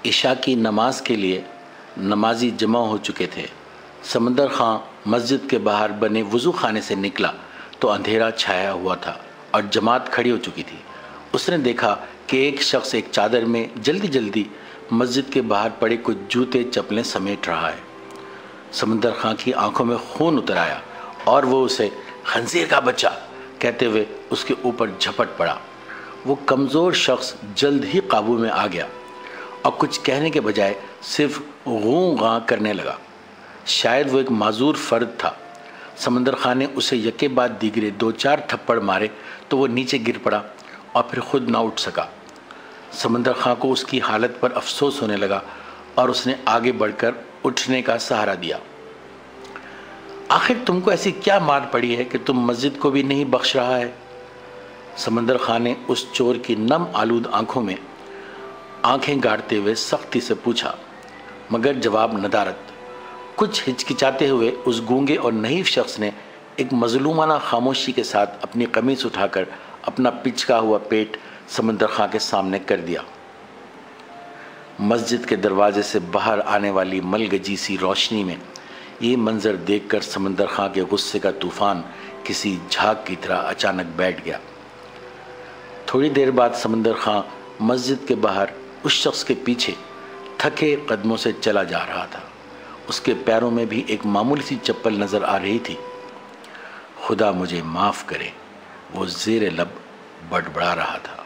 عشاء کی نماز کے لیے نمازی جمع ہو چکے تھے۔ سمندر خان مسجد کے باہر بنے وضو خانے سے نکلا تو اندھیرا چھایا ہوا تھا اور جماعت کھڑی ہو چکی تھی۔ اس نے دیکھا کہ ایک شخص ایک چادر میں جلدی جلدی مسجد کے باہر پڑے کچھ جوتے چپلیں سمیٹ رہا ہے۔ سمندر خان کی آنکھوں میں خون اتر آیا اور وہ اسے خنزیر کا بچہ کہتے ہوئے اس کے اوپر جھپٹ پڑا۔ وہ کمزور شخص جلد ہی قابو میں آ گیا اور کچھ کہنے کے بجائے صرف غوں غاں کرنے لگا۔ شاید وہ ایک معذور فرد تھا۔ سمندر خان نے اسے یکے بعد دیگرے 2-4 تھپڑ مارے تو وہ نیچے گر پڑا اور پھر خود نہ اٹھ سکا۔ سمندر خان کو اس کی حالت پر افسوس ہونے لگا اور اس نے آگے بڑھ کر اٹھنے کا سہارا دیا۔ آخر تم کو ایسی کیا مار پڑی ہے کہ تم مسجد کو بھی نہیں بخش رہا ہے؟ سمندر خان نے اس چور کی نم آلود آنکھوں میں آنکھیں گاڑتے ہوئے سختی سے پوچھا، مگر جواب ندارت۔ کچھ ہچکچاتے ہوئے اس گونگے اور نحیف شخص نے ایک مظلومانہ خاموشی کے ساتھ اپنی قمیص اٹھا کر اپنا پچکا ہوا پیٹ سمندر خان کے سامنے کر دیا۔ مسجد کے دروازے سے باہر آنے والی ملگجی سی روشنی میں یہ منظر دیکھ کر سمندر خان کے غصے کا طوفان کسی جھاگ کی طرح اچانک بیٹھ گیا۔ تھوڑی دیر بعد سمندر خان مسجد کے باہر اس شخص کے پیچھے تھکے قدموں سے چلا جا رہا تھا۔ اس کے پیروں میں بھی ایک معمولی سی چپل نظر آ رہی تھی۔ خدا مجھے معاف کرے، وہ زیر لب بڑبڑا رہا تھا۔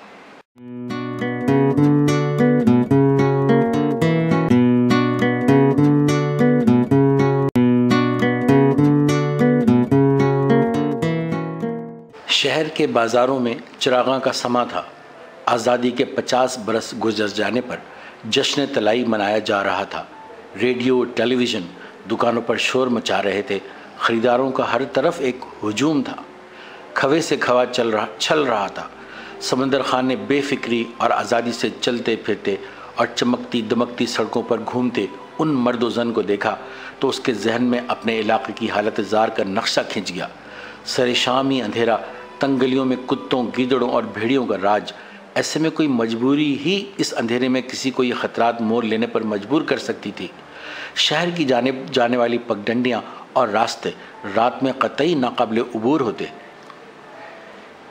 شہر کے بازاروں میں چراغاں کا سما تھا۔ آزادی کے 50 برس گزر جانے پر جشن طلائی منایا جا رہا تھا۔ ریڈیو، ٹیلی ویژن دکانوں پر شور مچا رہے تھے۔ خریداروں کا ہر طرف ایک ہجوم تھا۔ کھوے سے کھوا چھل رہا تھا۔ سمندر خان نے بے فکری اور آزادی سے چلتے پھرتے اور چمکتی دمکتی سڑکوں پر گھومتے ان مرد و زن کو دیکھا تو اس کے ذہن میں اپنے علاقے کی حالت زار کا نقشہ کھنچ گیا۔ سر شامی اندھیرا، تنگ گلیوں میں کتوں، گیدڑوں اور بھیڑیوں کا راج۔ ایسے میں کوئی مجبوری ہی اس اندھیرے میں کسی کو یہ خطرات مول لینے پر مجبور کر سکتی تھی۔ شہر کی جانب جانے والی پگڈنڈیاں اور راستے رات میں قطعی ناقابل عبور ہوتے۔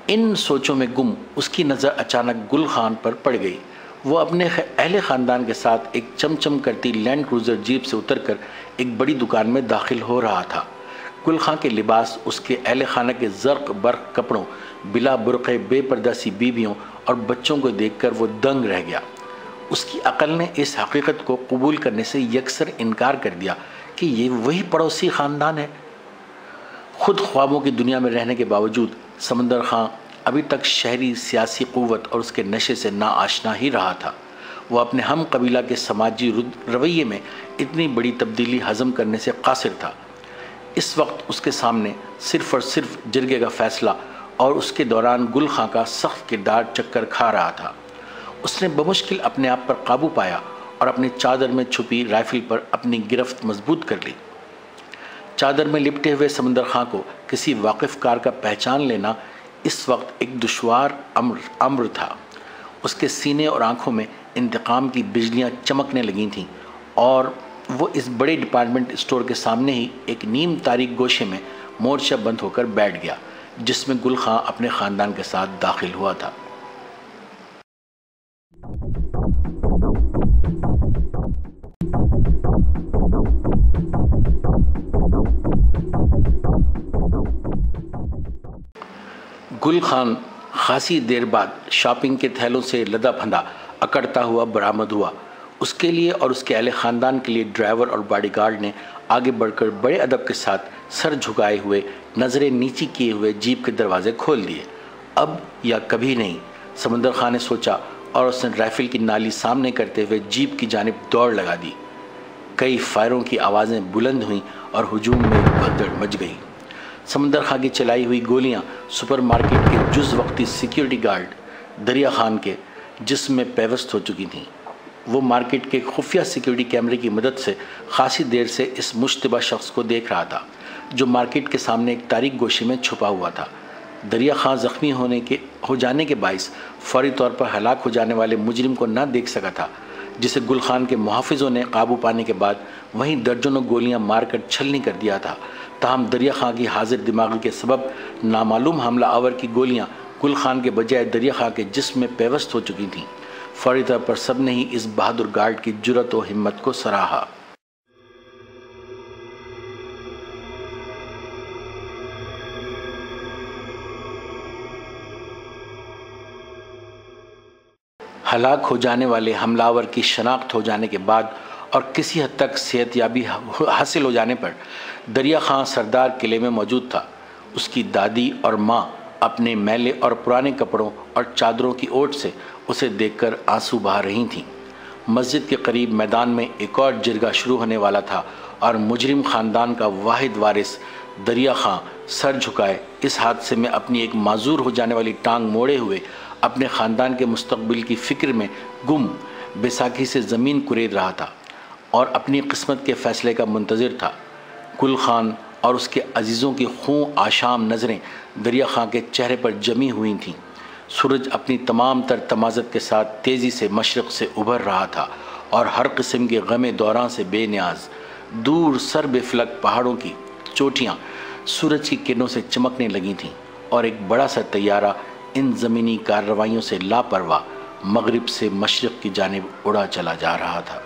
ان سوچوں میں گم اس کی نظر اچانک گل خان پر پڑ گئی۔ وہ اپنے اہل خاندان کے ساتھ ایک چمچم کرتی لینڈ کروزر جیپ سے اتر کر ایک بڑی دکان میں داخل ہو رہا تھا۔ گل خان کے لباس اس کے اہل خانہ کے زرق برق کپڑوں، بلا برقعے بے پردہ سی بیویوں اور بچوں کو دیکھ کر وہ دنگ رہ گیا۔ اس کی عقل نے اس حقیقت کو قبول کرنے سے یکسر انکار کر دیا کہ یہ وہی پڑوسی خاندان ہے۔ خود خوابوں کی دنیا میں رہنے کے باوجود سمندر خان ابھی تک شہری سیاسی قوت اور اس کے نشے سے ناآشنا ہی رہا تھا۔ وہ اپنے ہم قبیلہ کے سماجی رویے میں اتنی بڑی تبدیلی ہضم کرنے سے قاصر تھا۔ اس وقت اس کے سامنے صرف اور صرف جرگے کا فیصلہ اور اس کے دوران گل خان کا سخت کردار چکر کھا رہا تھا۔ اس نے بمشکل اپنے آپ پر قابو پایا اور اپنی چادر میں چھپی رائفل پر اپنی گرفت مضبوط کر لی۔ چادر میں لپٹے ہوئے سمندر خان کو کسی واقف کار کا پہچان لینا اس وقت ایک دشوار امر تھا۔ اس کے سینے اور آنکھوں میں انتقام کی بجلیاں چمکنے لگی تھیں اور وہ اس بڑے ڈپارٹمنٹ اسٹور کے سامنے ہی ایک نیم تاریک گوشے میں مورچہ بند ہو کر بیٹھ گیا، جس میں گل خان اپنے خاندان کے ساتھ داخل ہوا تھا۔ گل خان خاصی دیر بعد شاپنگ کے تھیلوں سے لدا پھندا اکڑتا ہوا برآمد ہوا۔ اس کے لیے اور اس کے اہل خاندان کے لیے ڈرائیور اور باڈی گارڈ نے آگے بڑھ کر بڑے ادب کے ساتھ سر جھکائے ہوئے، نظریں نیچی کیے ہوئے جیپ کے دروازے کھول دیے۔ اب یا کبھی نہیں، سمندر خان نے سوچا اور اس نے رائفل کی نالی سامنے کرتے ہوئے جیپ کی جانب دوڑ لگا دی۔ کئی فائروں کی آوازیں بلند ہوئیں اور ہجوم میں بھگدڑ مچ گئی۔ سمندر خان کی چلائی ہوئی گولیاں سپر مارکیٹ کے جز وقتی سیکیورٹی گارڈ دریا خان کے جسم میں پیوست ہو چکی تھیں۔ وہ مارکیٹ کے خفیہ سیکیورٹی کیمرے کی مدد سے خاصی دیر سے اس مشتبہ شخص کو دیکھ رہا تھا، جو مارکیٹ کے سامنے ایک تاریک گوشے میں چھپا ہوا تھا۔ دریا خان زخمی ہو جانے کے باعث فوری طور پر ہلاک ہو جانے والے مجرم کو نہ دیکھ سکا تھا، جسے گل خان کے محافظوں نے قابو پانے کے بعد وہیں درجنوں گولیاں مار کر چھلنی کر دیا تھا۔ تاہم دریا خان کی حاضر دماغی کے سبب نامعلوم حملہ آور کی گولیاں گل خان کے بجائے دریا خان کے جسم میں پیوست ہو چکی تھیں۔ فوری طور پر سب نے ہی اس بہادر گارڈ کی جرأت و ہمت کو سراہا۔ ہلاک ہو جانے والے حملہ آور کی شناخت ہو جانے کے بعد اور کسی حد تک صحت یابی حاصل ہو جانے پر دریا خان سردار قلعے میں موجود تھا۔ اس کی دادی اور ماں اپنے میلے اور پرانے کپڑوں اور چادروں کی اوٹ سے اسے دیکھ کر آنسو بہا رہی تھیں۔ مسجد کے قریب میدان میں ایک اور جرگہ شروع ہونے والا تھا اور مجرم خاندان کا واحد وارث دریا خان سر جھکائے اس حادثے میں اپنی ایک معذور ہو جانے والی ٹانگ موڑے ہوئے اپنے خاندان کے مستقبل کی فکر میں گم بیساکھی سے زمین کرید رہا تھا اور اپنی قسمت کے فیصلے کا منتظر تھا۔ گل خان اور اس کے عزیزوں کی خون آشام نظریں دریا خان کے چہرے پر جمی ہوئی تھیں۔ سورج اپنی تمام تر تمازت کے ساتھ تیزی سے مشرق سے ابھر رہا تھا اور ہر قسم کے غم دوراں سے بے نیاز دور سر بے فلک پہاڑوں کی چوٹیاں سورج کی کرنوں سے چمکنے لگی تھیں اور ایک بڑا سا طیارہ ان زمینی کارروائیوں سے لاپرواہ مغرب سے مشرق کی جانب اڑا چلا جا رہا تھا۔